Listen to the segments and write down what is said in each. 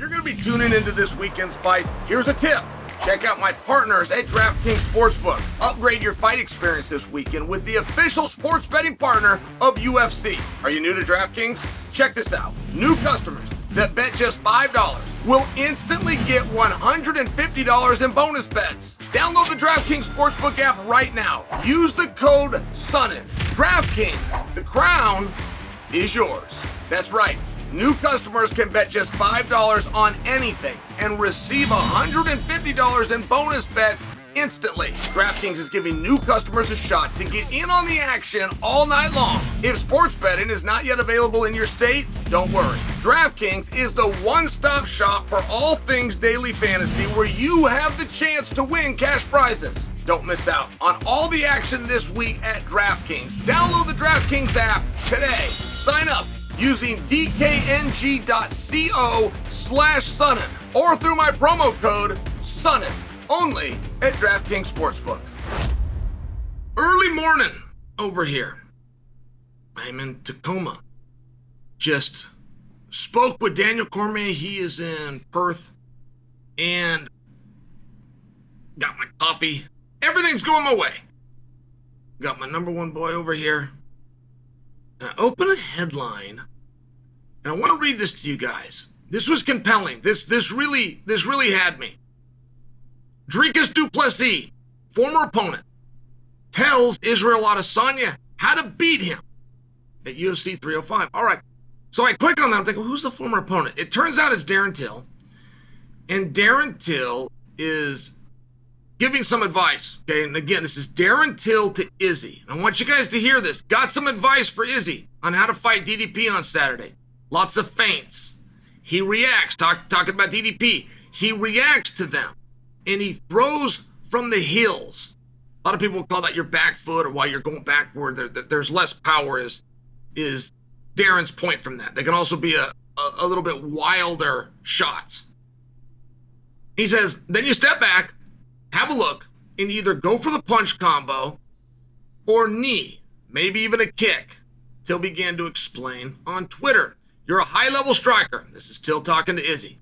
you're going to be tuning into this weekend's fight, here's a tip. Check out my partners at DraftKings Sportsbook. Upgrade your fight experience this weekend with the official sports betting partner of UFC. Are you new to DraftKings? Check this out. New customers that bet just $5 will instantly get $150 in bonus bets. Download the DraftKings Sportsbook app right now. Use the code SONNEN. DraftKings, the crown is yours. That's right. New customers can bet just $5 on anything and receive $150 in bonus bets instantly. DraftKings is giving new customers a shot to get in on the action all night long. If sports betting is not yet available in your state, don't worry. DraftKings is the one-stop shop for all things daily fantasy where you have the chance to win cash prizes. Don't miss out on all the action this week at DraftKings. Download the DraftKings app today. Sign up using dkng.co/Sonnen or through my promo code SONNEN, only at DraftKings Sportsbook. Early morning over here. I'm in Tacoma. Just spoke with Daniel Cormier. He is in Perth. And got my coffee. Everything's going my way. Got my number one boy over here. And I open a headline, and I want to read this to you guys. This was compelling. This really had me. Dricus Du Plessis, former opponent, tells Israel Adesanya how to beat him at UFC 305. All right. So I click on that. I'm thinking, well, who's the former opponent? It turns out it's Darren Till. And Darren Till is giving some advice. Okay, and again, this is Darren Till to Izzy. I want you guys to hear this. Got some advice for Izzy on how to fight DDP on Saturday. Lots of feints. He reacts, talking about DDP. He reacts to them, and he throws from the heels. A lot of people call that your back foot, or while you're going backward, there's less power is Darren's point from that. They can also be a little bit wilder shots. He says, then you step back, have a look, and either go for the punch combo or knee, maybe even a kick. Till began to explain on Twitter. You're a high-level striker. This is Till talking to Izzy.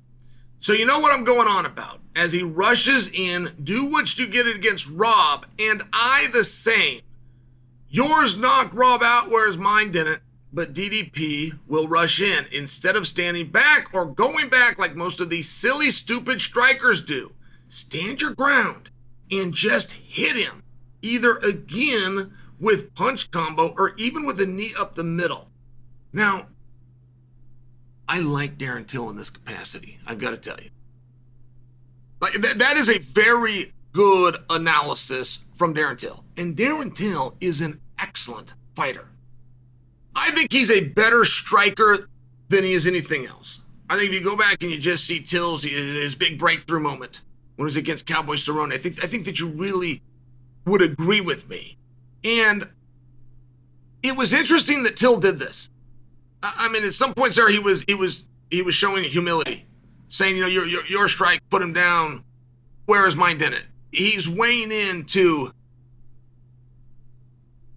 So you know what I'm going on about. As he rushes in, do what you get against Rob, and I the same. Yours knocked Rob out, whereas mine didn't, but DDP will rush in instead of standing back or going back like most of these silly, stupid strikers do. Stand your ground and just hit him, either again with punch combo or even with a knee up the middle. Now, I like Darren Till in this capacity, I've got to tell you. Like that is a very good analysis from Darren Till. And Darren Till is an excellent fighter. I think he's a better striker than he is anything else. I think if you go back and you just see Till's his big breakthrough moment when it was against Cowboy Cerrone, I think that you really would agree with me. And it was interesting that Till did this. I mean, at some points there, he was showing humility, saying, you know, your strike put him down, whereas mine didn't. He's weighing in to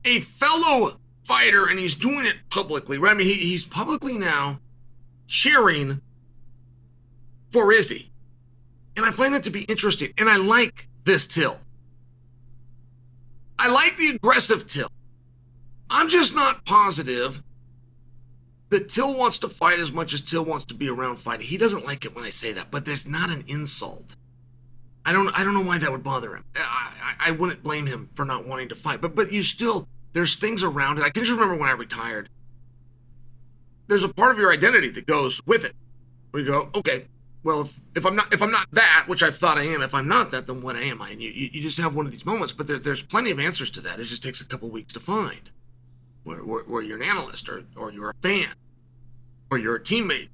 a fellow fighter, and he's doing it publicly, right? I mean, he's publicly now cheering for Izzy. And I find that to be interesting. And I like this Till. I like the aggressive Till. I'm just not positive that Till wants to fight as much as Till wants to be around fighting. He doesn't like it when I say that, but there's not an insult. I don't know why that would bother him. I wouldn't blame him for not wanting to fight, but you still, there's things around it. I can just remember when I retired, there's a part of your identity that goes with it. Where you go, okay, well, if I'm not that, which I've thought I am, if I'm not that, then what am I? And you just have one of these moments, but there's plenty of answers to that. It just takes a couple weeks to find. Where you're an analyst, or you're a fan, or you're a teammate,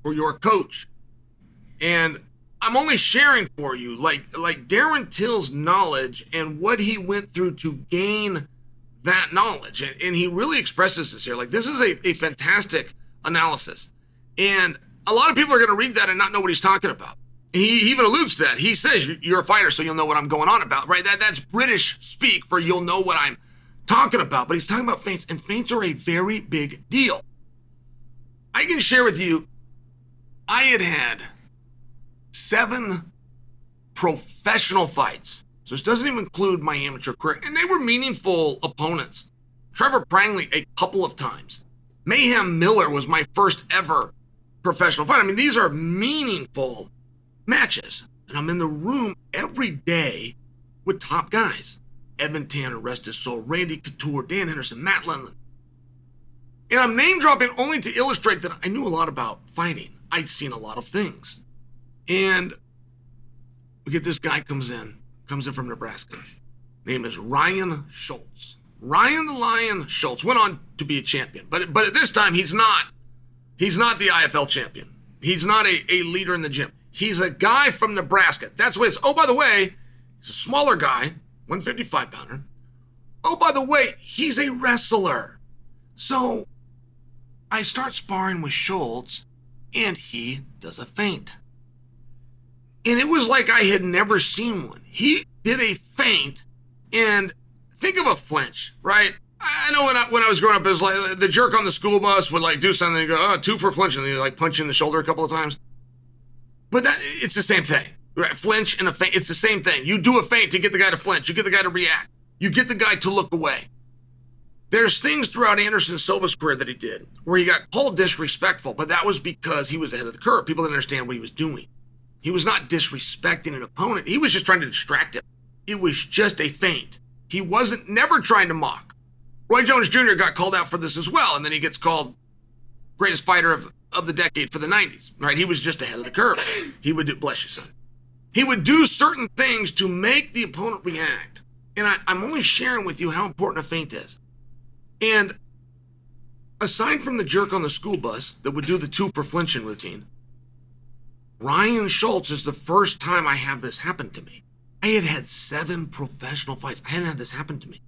or you're a coach. And I'm only sharing for you, like Darren Till's knowledge and what he went through to gain that knowledge. And he really expresses this here. Like, this is a fantastic analysis. And a lot of people are going to read that and not know what he's talking about. He even alludes to that. He says, you're a fighter, so you'll know what I'm going on about, right? That's British speak for you'll know what I'm talking about. But he's talking about feints, and feints are a very big deal. I can share with you, I had 7 professional fights. So this doesn't even include my amateur career. And they were meaningful opponents. Trevor Prangley a couple of times. Mayhem Miller was my first ever professional fight. I mean, these are meaningful matches. And I'm in the room every day with top guys. Edmund Tanner, rest his soul, Randy Couture, Dan Henderson, Matt Lundland. And I'm name dropping only to illustrate that I knew a lot about fighting. I'd seen a lot of things. And we get this guy comes in from Nebraska. Name is Ryan Schultz. Ryan the Lion Schultz went on to be a champion, but at this time he's not the IFL champion. He's not a leader in the gym. He's a guy from Nebraska. That's what it's. Oh, by the way, he's a smaller guy, 155 pounder. Oh, by the way, he's a wrestler. So I start sparring with Schultz, and he does a feint. And it was like I had never seen one. He did a feint, and think of a flinch, right? I know when I was growing up, it was like the jerk on the school bus would like do something and go, oh, 2 for flinching, and they like punch you in the shoulder a couple of times. But it's the same thing, right? Flinch and a feint, it's the same thing. You do a feint to get the guy to flinch. You get the guy to react. You get the guy to look away. There's things throughout Anderson Silva's career that he did where he got called disrespectful, but that was because he was ahead of the curve. People didn't understand what he was doing. He was not disrespecting an opponent. He was just trying to distract him. It was just a feint. He wasn't never trying to mock. Roy Jones Jr. got called out for this as well, and then he gets called greatest fighter of the decade for the 90s, right? He was just ahead of the curve. He would do, bless you, son. He would do certain things to make the opponent react. And I'm only sharing with you how important a feint is. And aside from the jerk on the school bus that would do the 2 for flinching routine, Ryan Schultz is the first time I have this happen to me. I had 7 professional fights. I hadn't had this happen to me.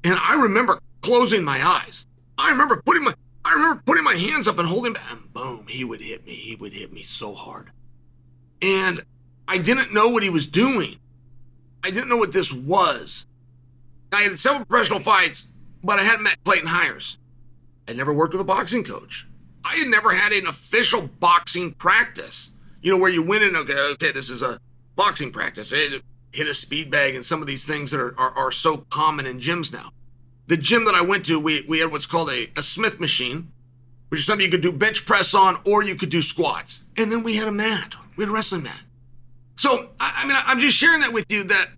And I remember closing my eyes. I remember putting my hands up and holding back, and boom, he would hit me. He would hit me so hard. And I didn't know what he was doing. I didn't know what this was. I had several professional fights, but I hadn't met Clayton Hires. I'd never worked with a boxing coach. I had never had an official boxing practice. You know, where you went in, okay, this is a boxing practice. Hit a speed bag and some of these things that are so common in gyms now. The gym that I went to, we had what's called a Smith machine, which is something you could do bench press on or you could do squats. And then we had a mat. We had a wrestling mat. So, I'm just sharing that with you that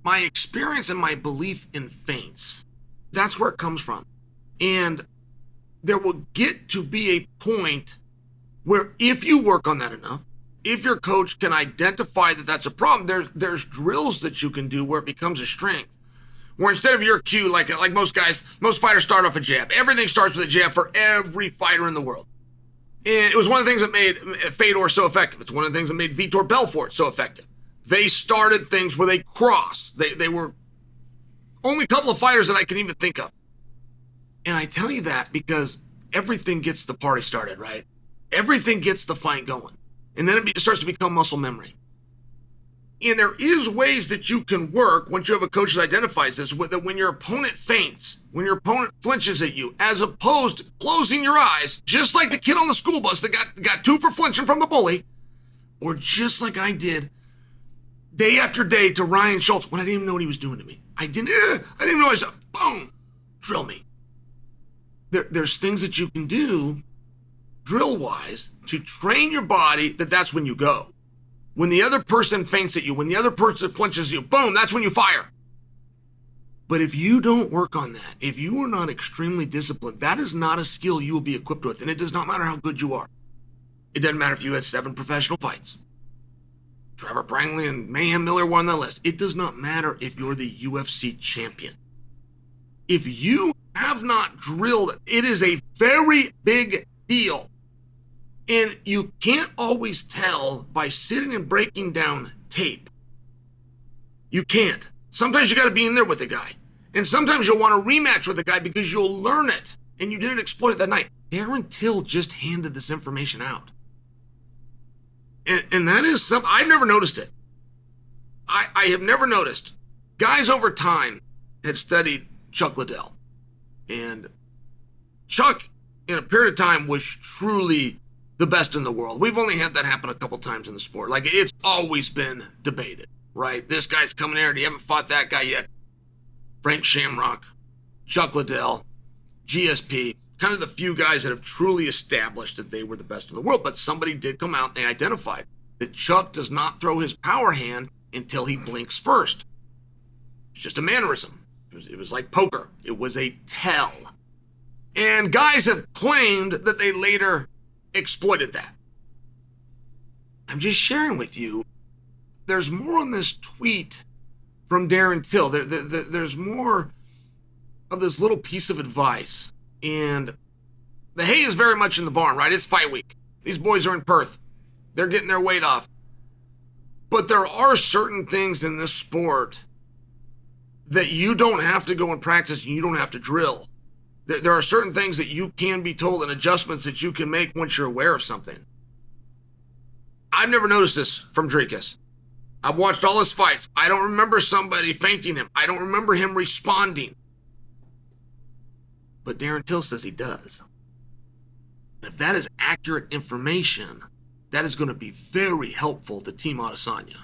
my experience and my belief in feints, that's where it comes from. And there will get to be a point where if you work on that enough, if your coach can identify that that's a problem, there's drills that you can do where it becomes a strength. Where instead of your cue, like most fighters start off a jab. Everything starts with a jab for every fighter in the world. And it was one of the things that made Fedor so effective. It's one of the things that made Vitor Belfort so effective. They started things with a cross. They were only a couple of fighters that I can even think of. And I tell you that because everything gets the party started, right? Everything gets the fight going. And then it starts to become muscle memory. And there is ways that you can work once you have a coach that identifies this, that when your opponent feints, when your opponent flinches at you, as opposed to closing your eyes, just like the kid on the school bus that got 2 for flinching from the bully, or just like I did day after day to Ryan Schultz when I didn't even know what he was doing to me. I didn't even know I was, boom, drill me. There's things that you can do drill-wise to train your body that's when you go. When the other person feints at you, when the other person flinches at you, boom, that's when you fire. But if you don't work on that, if you are not extremely disciplined, that is not a skill you will be equipped with. And it does not matter how good you are. It doesn't matter if you had 7 professional fights. Trevor Prangley and Mayhem Miller were on that list. It does not matter if you're the UFC champion. If you have not drilled, it is a very big deal. And you can't always tell by sitting and breaking down tape. You can't. Sometimes you got to be in there with the guy. And sometimes you'll want to rematch with the guy because you'll learn it. And you didn't exploit it that night. Darren Till just handed this information out. And that is something, I've never noticed it. I have never noticed. Guys over time had studied Chuck Liddell. And Chuck, in a period of time, was truly the best in the world. We've only had that happen a couple times in the sport. Like, it's always been debated, right? This guy's coming here and you haven't fought that guy yet. Frank Shamrock, Chuck Liddell, GSP, kind of the few guys that have truly established that they were the best in the world. But somebody did come out and they identified that Chuck does not throw his power hand until he blinks first. It's just a mannerism. It was like poker. It was a tell. And guys have claimed that they later exploited that. I'm just sharing with you, there's more on this tweet from Darren Till. There's more of this little piece of advice. And the hay is very much in the barn, right? It's fight week. These boys are in Perth. They're getting their weight off. But there are certain things in this sport that you don't have to go and practice and you don't have to drill. There are certain things that you can be told and adjustments that you can make once you're aware of something. I've never noticed this from Dricus. I've watched all his fights. I don't remember somebody fainting him. I don't remember him responding. But Darren Till says he does. If that is accurate information, that is going to be very helpful to Team Adesanya.